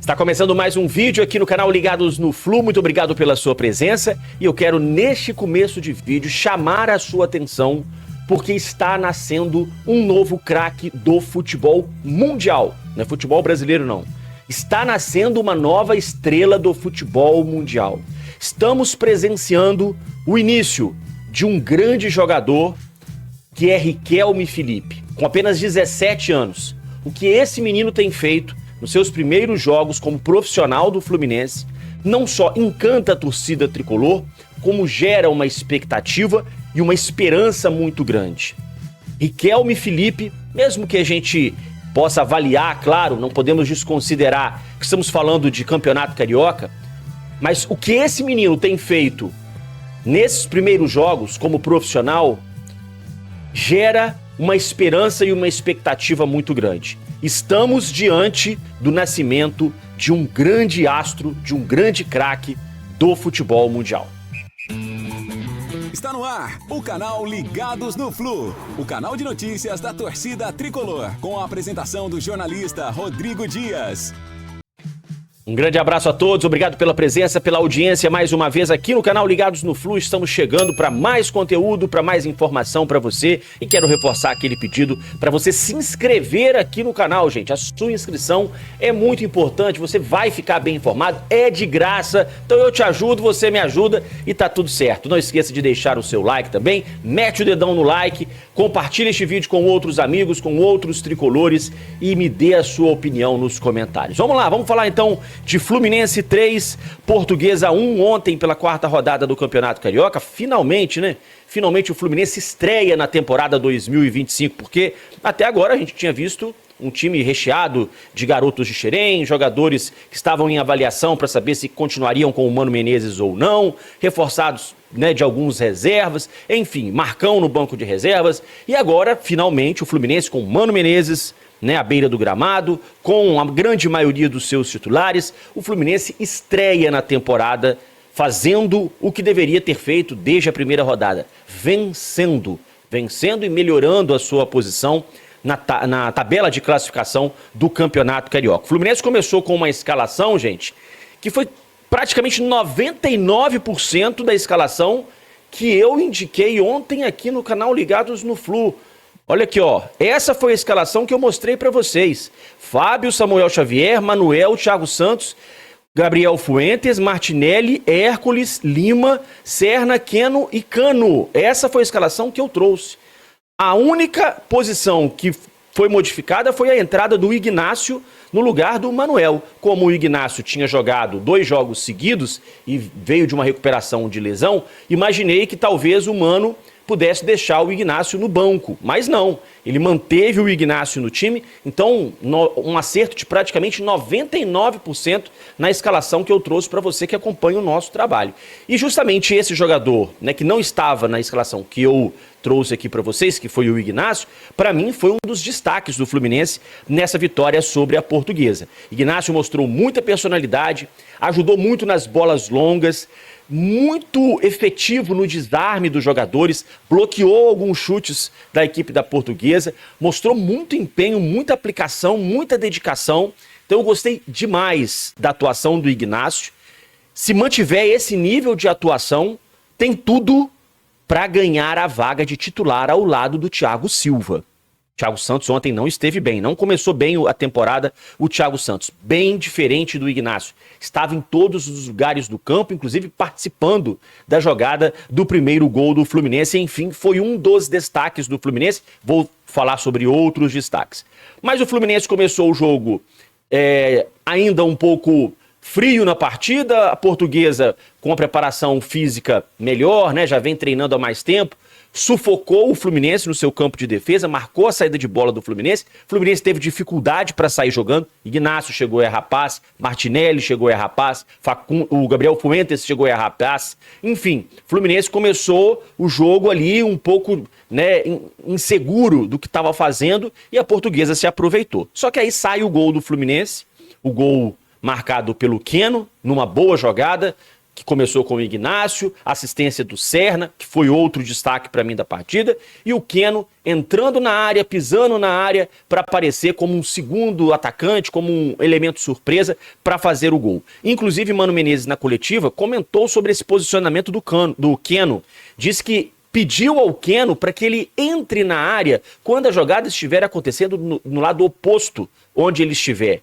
Está começando mais um vídeo aqui no canal Ligados no Flu. Muito obrigado pela sua presença. E eu quero, neste começo de vídeo, chamar a sua atenção porque está nascendo um novo craque do futebol mundial. Não é futebol brasileiro, não. Está nascendo uma nova estrela do futebol mundial. Estamos presenciando o início de um grande jogador que é Riquelme Felipe, com apenas 17 anos. O que esse menino tem feito nos seus primeiros jogos como profissional do Fluminense, não só encanta a torcida tricolor, como gera uma expectativa e uma esperança muito grande. Riquelme Felipe, mesmo que a gente possa avaliar, claro, não podemos desconsiderar que estamos falando de campeonato carioca, mas o que esse menino tem feito nesses primeiros jogos como profissional gera uma esperança e uma expectativa muito grande. Estamos diante do nascimento de um grande astro, de um grande craque do futebol mundial. Está no ar o canal Ligados no Flu, o canal de notícias da torcida tricolor, com a apresentação do jornalista Rodrigo Dias. Um grande abraço a todos, obrigado pela presença, pela audiência mais uma vez aqui no canal Ligados no Flu. Estamos chegando para mais conteúdo, para mais informação para você e quero reforçar aquele pedido para você se inscrever aqui no canal, gente. A sua inscrição é muito importante, você vai ficar bem informado, é de graça, então eu te ajudo, você me ajuda e tá tudo certo. Não esqueça de deixar o seu like também, mete o dedão no like, compartilhe este vídeo com outros amigos, com outros tricolores e me dê a sua opinião nos comentários. Vamos lá, vamos falar então de Fluminense 3, Portuguesa 1, ontem pela quarta rodada do Campeonato Carioca. Finalmente, né? Finalmente o Fluminense estreia na temporada 2025, porque até agora a gente tinha visto um time recheado de garotos de Xerém, jogadores que estavam em avaliação para saber se continuariam com o Mano Menezes ou não, reforçados, né, de alguns reservas, enfim, Marcão no banco de reservas, e agora, finalmente, o Fluminense com Mano Menezes, né, à beira do gramado, com a grande maioria dos seus titulares, o Fluminense estreia na temporada fazendo o que deveria ter feito desde a primeira rodada, vencendo e melhorando a sua posição na tabela de classificação do Campeonato Carioca. O Fluminense começou com uma escalação, gente, que foi praticamente 99% da escalação que eu indiquei ontem aqui no canal Ligados no Flu. Olha aqui, ó, essa foi a escalação que eu mostrei para vocês. Fábio, Samuel Xavier, Manuel, Thiago Santos, Gabriel Fuentes, Martinelli, Hércules, Lima, Serna, Keno e Cano. Essa foi a escalação que eu trouxe. A única posição que foi modificada foi a entrada do Ignácio no lugar do Manuel. Como o Ignácio tinha jogado 2 jogos seguidos e veio de uma recuperação de lesão, imaginei que talvez o Mano pudesse deixar o Ignácio no banco, mas não, ele manteve o Ignácio no time, então um acerto de praticamente 99% na escalação que eu trouxe para você que acompanha o nosso trabalho. E justamente esse jogador, né, que não estava na escalação que eu trouxe aqui para vocês, que foi o Ignácio, para mim foi um dos destaques do Fluminense nessa vitória sobre a Portuguesa. Ignácio mostrou muita personalidade, ajudou muito nas bolas longas, muito efetivo no desarme dos jogadores, bloqueou alguns chutes da equipe da Portuguesa, mostrou muito empenho, muita aplicação, muita dedicação. Então eu gostei demais da atuação do Ignácio. Se mantiver esse nível de atuação, tem tudo para ganhar a vaga de titular ao lado do Thiago Silva. Thiago Santos ontem não esteve bem, não começou bem a temporada o Thiago Santos, bem diferente do Ignácio. Estava em todos os lugares do campo, inclusive participando da jogada do primeiro gol do Fluminense. Enfim, foi um dos destaques do Fluminense. Vou falar sobre outros destaques. Mas o Fluminense começou o jogo ainda um pouco frio na partida, a Portuguesa com a preparação física melhor, né? Já vem treinando há mais tempo. Sufocou o Fluminense no seu campo de defesa, marcou a saída de bola do Fluminense. O Fluminense teve dificuldade para sair jogando. Ignácio chegou a errar passe, Martinelli chegou a errar passe, o Gabriel Fuentes chegou a errar passe. Enfim, o Fluminense começou o jogo ali um pouco, né, inseguro do que estava fazendo e a Portuguesa se aproveitou. Só que aí sai o gol do Fluminense, o gol marcado pelo Keno, numa boa jogada, que começou com o Ignácio, assistência do Serna, que foi outro destaque para mim da partida, e o Keno entrando na área, pisando na área para aparecer como um segundo atacante, como um elemento surpresa para fazer o gol. Inclusive, Mano Menezes na coletiva comentou sobre esse posicionamento do Keno, disse que pediu ao Keno para que ele entre na área quando a jogada estiver acontecendo no lado oposto onde ele estiver,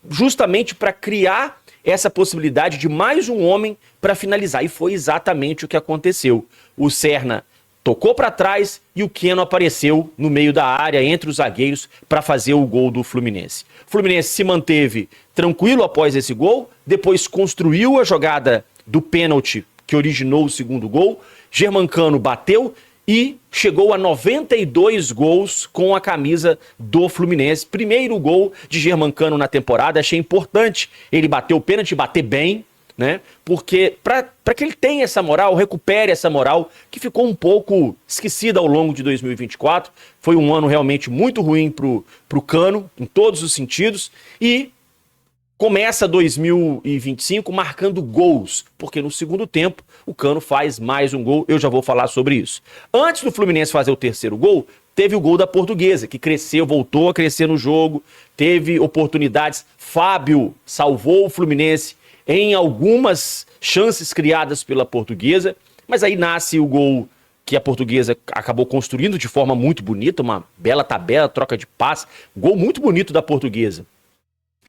justamente para criar essa possibilidade de mais um homem para finalizar. E foi exatamente o que aconteceu. O Serna tocou para trás e o Keno apareceu no meio da área, entre os zagueiros, para fazer o gol do Fluminense. O Fluminense se manteve tranquilo após esse gol, depois construiu a jogada do pênalti que originou o segundo gol. Germancano bateu e chegou a 92 gols com a camisa do Fluminense. Primeiro gol de Germancano na temporada, achei importante ele bater o pênalti, bater bem, né? Porque para que ele tenha essa moral, recupere essa moral, que ficou um pouco esquecida ao longo de 2024. Foi um ano realmente muito ruim pro Cano, em todos os sentidos, e começa 2025 marcando gols, porque no segundo tempo o Cano faz mais um gol, eu já vou falar sobre isso. Antes do Fluminense fazer o terceiro gol, teve o gol da Portuguesa, que cresceu, voltou a crescer no jogo, teve oportunidades. Fábio salvou o Fluminense em algumas chances criadas pela Portuguesa, mas aí nasce o gol que a Portuguesa acabou construindo de forma muito bonita, uma bela tabela, troca de passe, gol muito bonito da Portuguesa.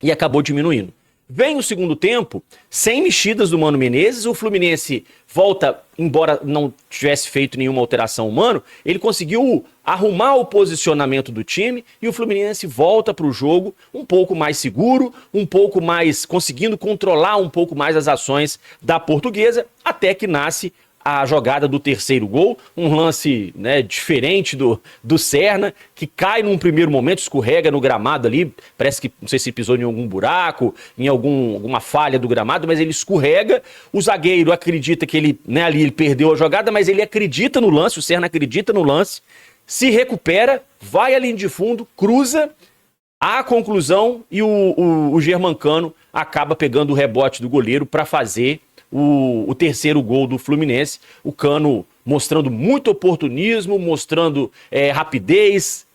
E acabou diminuindo. Vem o segundo tempo, sem mexidas do Mano Menezes, o Fluminense volta, embora não tivesse feito nenhuma alteração humana, ele conseguiu arrumar o posicionamento do time e o Fluminense volta para o jogo um pouco mais seguro, um pouco mais, conseguindo controlar um pouco mais as ações da Portuguesa, até que nasce a jogada do terceiro gol, um lance, né, diferente do Serna, que cai num primeiro momento, escorrega no gramado ali, parece que, não sei se pisou em algum buraco, em alguma falha do gramado, mas ele escorrega, o zagueiro acredita que ele, né, ali ele perdeu a jogada, mas ele acredita no lance, o Serna acredita no lance, se recupera, vai à linha de fundo, cruza a conclusão e o Germancano acaba pegando o rebote do goleiro para fazer o terceiro gol do Fluminense. O Cano mostrando muito oportunismo, mostrando rapidez,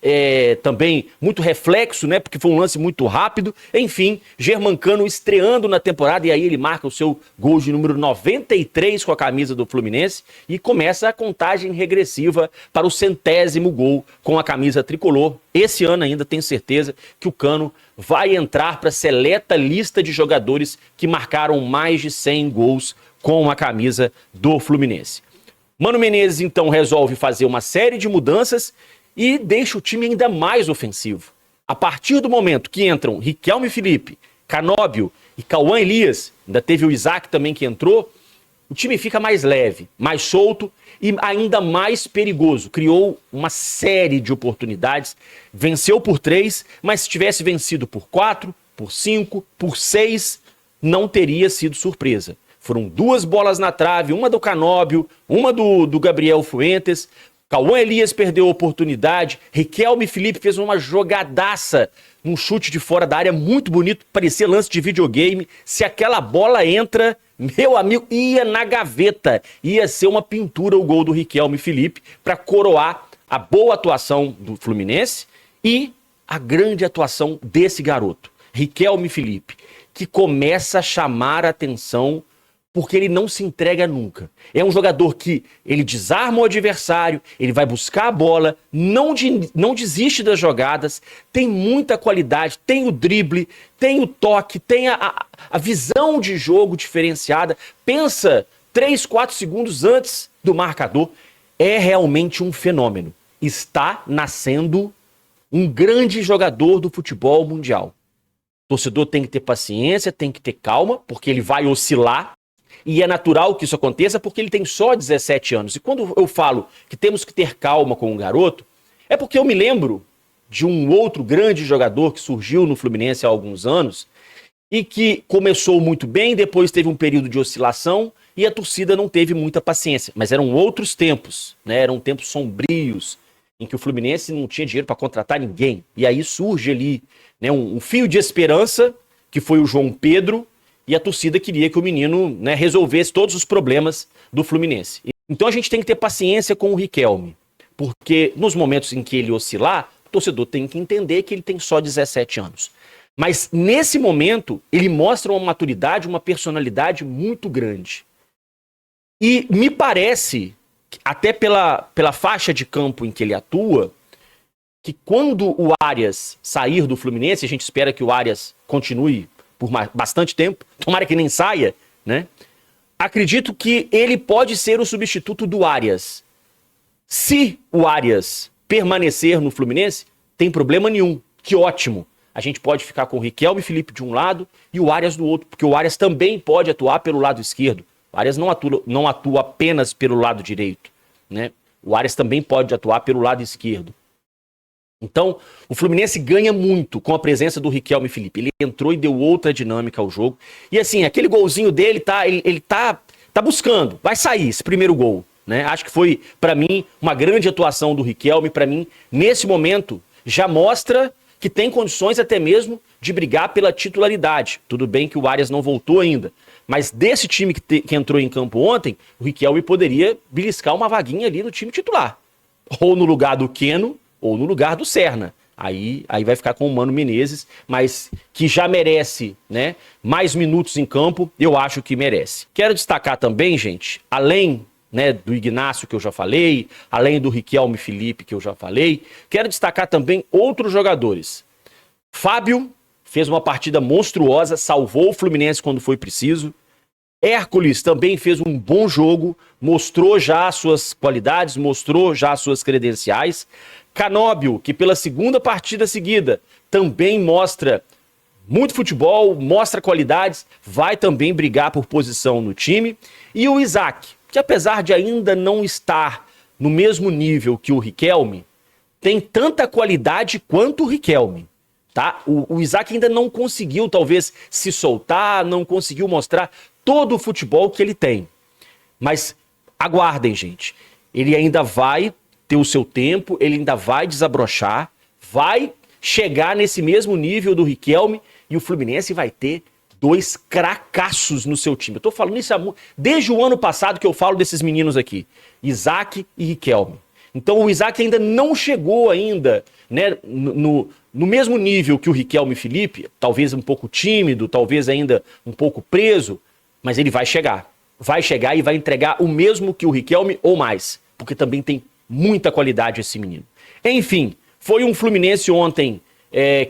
também muito reflexo, né? Porque foi um lance muito rápido. Enfim, Germancano estreando na temporada, e aí ele marca o seu gol de número 93 com a camisa do Fluminense e começa a contagem regressiva para o 100º gol com a camisa tricolor. Esse ano ainda tenho certeza que o Cano vai entrar para a seleta lista de jogadores que marcaram mais de 100 gols com a camisa do Fluminense. Mano Menezes, então, resolve fazer uma série de mudanças e deixa o time ainda mais ofensivo. A partir do momento que entram Riquelme Felipe, Canóbio e Cauã Elias, ainda teve o Isaac também que entrou, o time fica mais leve, mais solto e ainda mais perigoso. Criou uma série de oportunidades, venceu por 3, mas se tivesse vencido por 4, por 5, por 6, não teria sido surpresa. Foram 2 bolas na trave, uma do Canóbio, uma do Gabriel Fuentes. Cauã Elias perdeu a oportunidade. Riquelme Felipe fez uma jogadaça, um chute de fora da área muito bonito, parecia lance de videogame. Se aquela bola entra, meu amigo, ia na gaveta. Ia ser uma pintura o gol do Riquelme Felipe para coroar a boa atuação do Fluminense e a grande atuação desse garoto, Riquelme Felipe, que começa a chamar a atenção porque ele não se entrega nunca. É um jogador que ele desarma o adversário, ele vai buscar a bola, não desiste das jogadas, tem muita qualidade, tem o drible, tem o toque, tem a visão de jogo diferenciada, pensa 3, 4 segundos antes do marcador. É realmente um fenômeno. Está nascendo um grande jogador do futebol mundial. O torcedor tem que ter paciência, tem que ter calma, porque ele vai oscilar. E é natural que isso aconteça porque ele tem só 17 anos. E quando eu falo que temos que ter calma com o garoto, é porque eu me lembro de um outro grande jogador que surgiu no Fluminense há alguns anos e que começou muito bem, depois teve um período de oscilação e a torcida não teve muita paciência. Mas eram outros tempos, né? Eram tempos sombrios em que o Fluminense não tinha dinheiro para contratar ninguém. E aí surge ali, né, um fio de esperança, que foi o João Pedro, e a torcida queria que o menino, né, resolvesse todos os problemas do Fluminense. Então a gente tem que ter paciência com o Riquelme, porque nos momentos em que ele oscilar, o torcedor tem que entender que ele tem só 17 anos. Mas nesse momento, ele mostra uma maturidade, uma personalidade muito grande. E me parece, até pela faixa de campo em que ele atua, que quando o Arias sair do Fluminense, a gente espera que o Arias continue por bastante tempo, tomara que nem saia, né? Acredito que ele pode ser o substituto do Arias. Se o Arias permanecer no Fluminense, tem problema nenhum, que ótimo. A gente pode ficar com o Riquelme e Felipe de um lado e o Arias do outro, porque o Arias também pode atuar pelo lado esquerdo. O Arias não atua apenas pelo lado direito, né? O Arias também pode atuar pelo lado esquerdo. Então, o Fluminense ganha muito com a presença do Riquelme e Felipe. Ele entrou e deu outra dinâmica ao jogo. E assim, aquele golzinho dele, ele tá buscando. Vai sair esse primeiro gol, né? Acho que foi, para mim, uma grande atuação do Riquelme. Para mim, nesse momento, já mostra que tem condições até mesmo de brigar pela titularidade. Tudo bem que o Arias não voltou ainda. Mas desse time que entrou em campo ontem, o Riquelme poderia beliscar uma vaguinha ali no time titular. Ou no lugar do Keno, ou no lugar do Serna. Aí vai ficar com o Mano Menezes, mas que já merece, né, mais minutos em campo, eu acho que merece. Quero destacar também, gente, além, né, do Ignacio que eu já falei, além do Riquelme Felipe que eu já falei, quero destacar também outros jogadores. Fábio fez uma partida monstruosa, salvou o Fluminense quando foi preciso. Hércules também fez um bom jogo, mostrou já as suas qualidades, mostrou já as suas credenciais. Canóbio, que pela segunda partida seguida também mostra muito futebol, mostra qualidades, vai também brigar por posição no time. E o Isaac, que apesar de ainda não estar no mesmo nível que o Riquelme, tem tanta qualidade quanto o Riquelme. Tá? O Isaac ainda não conseguiu, talvez, se soltar, não conseguiu mostrar todo o futebol que ele tem. Mas aguardem, gente. Ele ainda vai ter o seu tempo, ele ainda vai desabrochar, vai chegar nesse mesmo nível do Riquelme e o Fluminense vai ter dois cracaços no seu time. Eu tô falando isso desde o ano passado que eu falo desses meninos aqui, Isaac e Riquelme. Então o Isaac ainda não chegou ainda, né, no mesmo nível que o Riquelme e Felipe, talvez um pouco tímido, talvez ainda um pouco preso, mas ele vai chegar e vai entregar o mesmo que o Riquelme ou mais, porque também tem muita qualidade esse menino. Enfim, foi um Fluminense ontem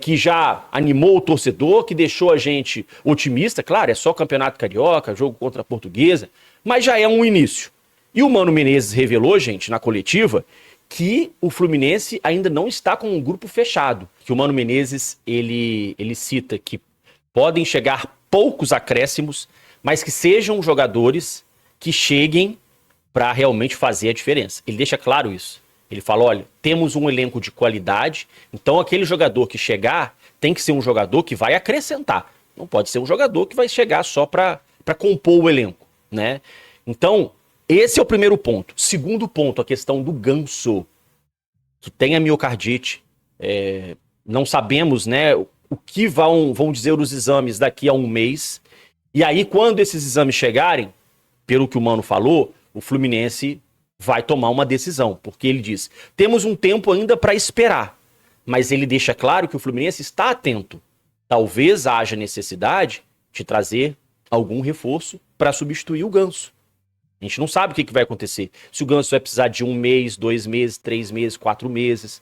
que já animou o torcedor, que deixou a gente otimista. Claro, é só Campeonato Carioca, jogo contra a Portuguesa, mas já é um início. E o Mano Menezes revelou, gente, na coletiva, que o Fluminense ainda não está com um grupo fechado. Que o Mano Menezes, ele cita que podem chegar poucos acréscimos, mas que sejam jogadores que cheguem para realmente fazer a diferença. Ele deixa claro isso. Ele fala, olha, temos um elenco de qualidade, então aquele jogador que chegar tem que ser um jogador que vai acrescentar. Não pode ser um jogador que vai chegar só para compor o elenco, né? Então, esse é o primeiro ponto. Segundo ponto, a questão do Ganso, que tem a miocardite. Não sabemos, né, o que vão dizer os exames daqui a um mês. E aí, quando esses exames chegarem, pelo que o Mano falou, o Fluminense vai tomar uma decisão, porque ele diz, temos um tempo ainda para esperar, mas ele deixa claro que o Fluminense está atento. Talvez haja necessidade de trazer algum reforço para substituir o Ganso. A gente não sabe o que vai acontecer. Se o Ganso vai precisar de 1 mês, 2 meses, 3 meses, 4 meses.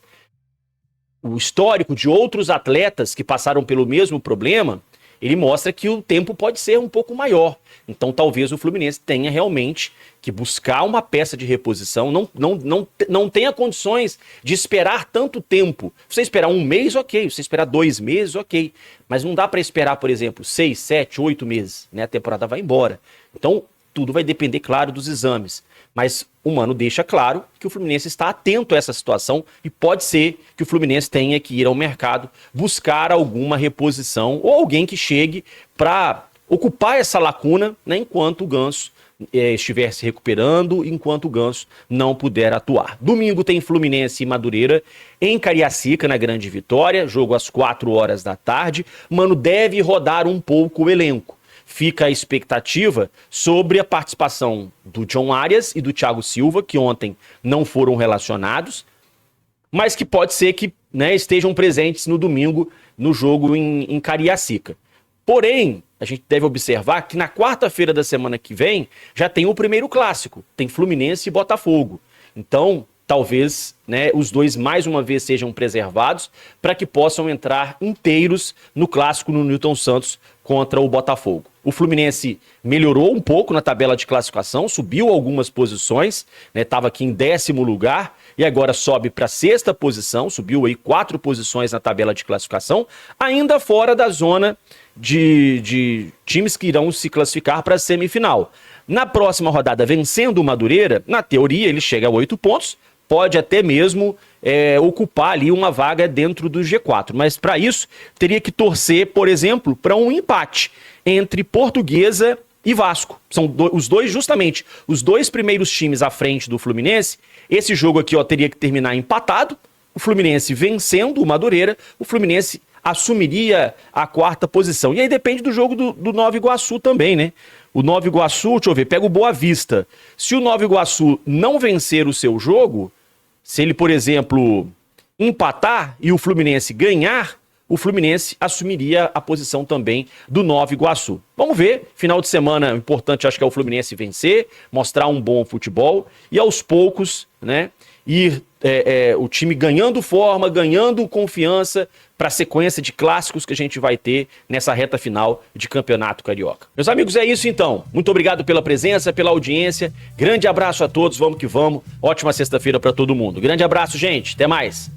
O histórico de outros atletas que passaram pelo mesmo problema, ele mostra que o tempo pode ser um pouco maior. Então talvez o Fluminense tenha realmente que buscar uma peça de reposição, não tenha condições de esperar tanto tempo. Você esperar 1 mês, ok. Você esperar 2 meses, ok. Mas não dá para esperar, por exemplo, 6, 7, 8 meses. Né? A temporada vai embora. Então tudo vai depender, claro, dos exames. Mas o Mano deixa claro que o Fluminense está atento a essa situação e pode ser que o Fluminense tenha que ir ao mercado buscar alguma reposição ou alguém que chegue para ocupar essa lacuna, né, enquanto o Ganso estiver se recuperando, enquanto o Ganso não puder atuar. Domingo tem Fluminense e Madureira em Cariacica, na Grande Vitória, jogo às 4 horas da tarde. Mano deve rodar um pouco o elenco. fica a expectativa sobre a participação do John Arias e do Thiago Silva, que ontem não foram relacionados, mas que pode ser que, né, estejam presentes no domingo no jogo em Cariacica. Porém, a gente deve observar que na quarta-feira da semana que vem já tem o primeiro clássico, tem Fluminense e Botafogo. Então, talvez, né, os dois mais uma vez sejam preservados para que possam entrar inteiros no clássico no Newton Santos contra o Botafogo. O Fluminense melhorou um pouco na tabela de classificação, subiu algumas posições, estava aqui em 10º lugar e agora sobe para a 6ª posição, subiu aí 4 posições na tabela de classificação, ainda fora da zona de times que irão se classificar para a semifinal. Na próxima rodada, vencendo o Madureira, na teoria ele chega a 8 pontos, pode até mesmo ocupar ali uma vaga dentro do G4. Mas para isso, teria que torcer, por exemplo, para um empate entre Portuguesa e Vasco. São os dois, justamente, os dois primeiros times à frente do Fluminense. Esse jogo aqui teria que terminar empatado, o Fluminense vencendo o Madureira, o Fluminense assumiria a 4ª posição. E aí depende do jogo do Nova Iguaçu também, né? O Nova Iguaçu, deixa eu ver, pega o Boa Vista. Se o Nova Iguaçu não vencer o seu jogo, se ele, por exemplo, empatar e o Fluminense ganhar, o Fluminense assumiria a posição também do Nova Iguaçu. Vamos ver, final de semana, o importante acho que é o Fluminense vencer, mostrar um bom futebol e aos poucos, né, ir o time ganhando forma, ganhando confiança para a sequência de clássicos que a gente vai ter nessa reta final de Campeonato Carioca. Meus amigos, é isso então. Muito obrigado pela presença, pela audiência. Grande abraço a todos, vamos que vamos. Ótima sexta-feira para todo mundo. Grande abraço, gente. Até mais.